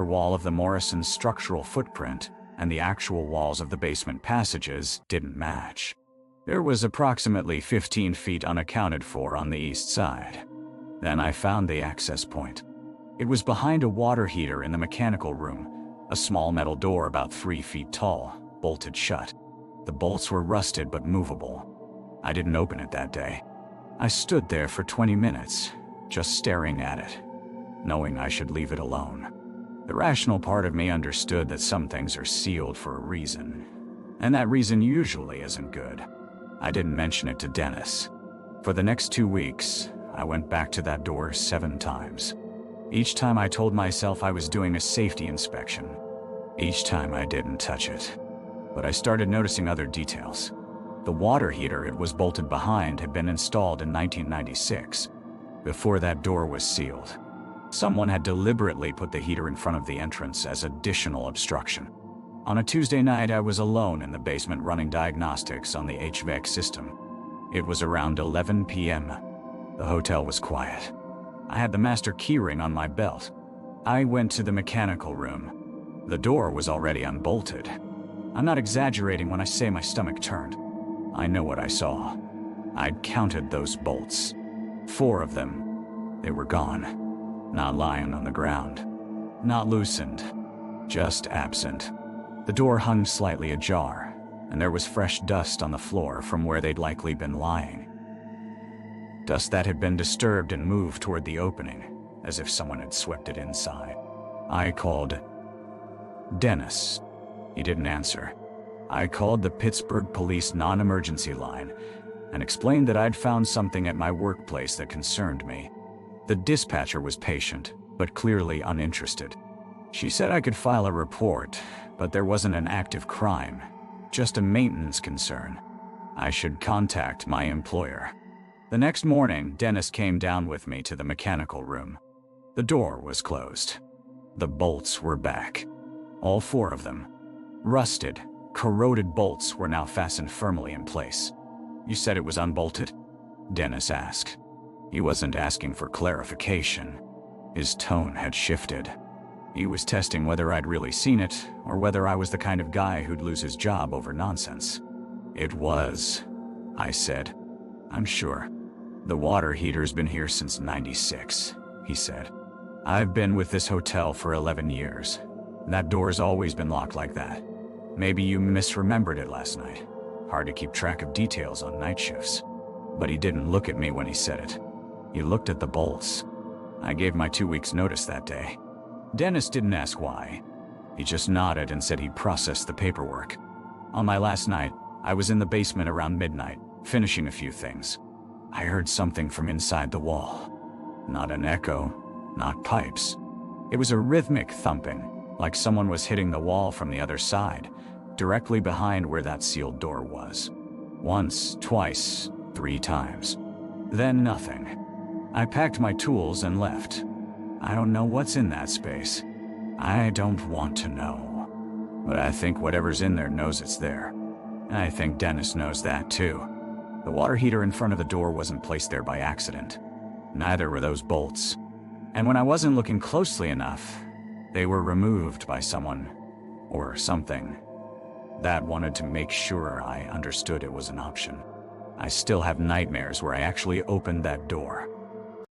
wall of the Morrison structural footprint and the actual walls of the basement passages didn't match. There was approximately 15 feet unaccounted for on the east side. Then I found the access point. It was behind a water heater in the mechanical room, a small metal door about 3 feet tall, bolted shut. The bolts were rusted but movable. I didn't open it that day. I stood there for 20 minutes, just staring at it, knowing I should leave it alone. The rational part of me understood that some things are sealed for a reason, and that reason usually isn't good. I didn't mention it to Dennis. For the next 2 weeks, I went back to that door 7 times. Each time I told myself I was doing a safety inspection. Each time I didn't touch it. But I started noticing other details. The water heater it was bolted behind had been installed in 1996, before that door was sealed. Someone had deliberately put the heater in front of the entrance as additional obstruction. On a Tuesday night, I was alone in the basement running diagnostics on the HVAC system. It was around 11 p.m. The hotel was quiet. I had the master keyring on my belt. I went to the mechanical room. The door was already unbolted. I'm not exaggerating when I say my stomach turned. I know what I saw. I'd counted those bolts. 4 of them. They were gone. Not lying on the ground. Not loosened. Just absent. The door hung slightly ajar, and there was fresh dust on the floor from where they'd likely been lying. Dust that had been disturbed and moved toward the opening, as if someone had swept it inside. I called Dennis. He didn't answer. I called the Pittsburgh Police non-emergency line and explained that I'd found something at my workplace that concerned me. The dispatcher was patient, but clearly uninterested. She said I could file a report, but there wasn't an active crime, just a maintenance concern. I should contact my employer. The next morning, Dennis came down with me to the mechanical room. The door was closed. The bolts were back. All 4 of them. Rusted, corroded bolts were now fastened firmly in place. "You said it was unbolted?" Dennis asked. He wasn't asking for clarification. His tone had shifted. He was testing whether I'd really seen it, or whether I was the kind of guy who'd lose his job over nonsense. "It was," I said. "I'm sure. The water heater's been here since '96, he said. "I've been with this hotel for 11 years. That door's always been locked like that. Maybe you misremembered it last night. Hard to keep track of details on night shifts." But he didn't look at me when he said it. He looked at the bolts. I gave my 2 weeks' notice that day. Dennis didn't ask why. He just nodded and said he'd process the paperwork. On my last night, I was in the basement around midnight, finishing a few things. I heard something from inside the wall. Not an echo, not pipes. It was a rhythmic thumping, like someone was hitting the wall from the other side, directly behind where that sealed door was. Once, twice, 3 times. Then nothing. I packed my tools and left. I don't know what's in that space. I don't want to know. But I think whatever's in there knows it's there. And I think Dennis knows that too. The water heater in front of the door wasn't placed there by accident. Neither were those bolts. And when I wasn't looking closely enough, they were removed by someone, or something, that wanted to make sure I understood it was an option. I still have nightmares where I actually opened that door.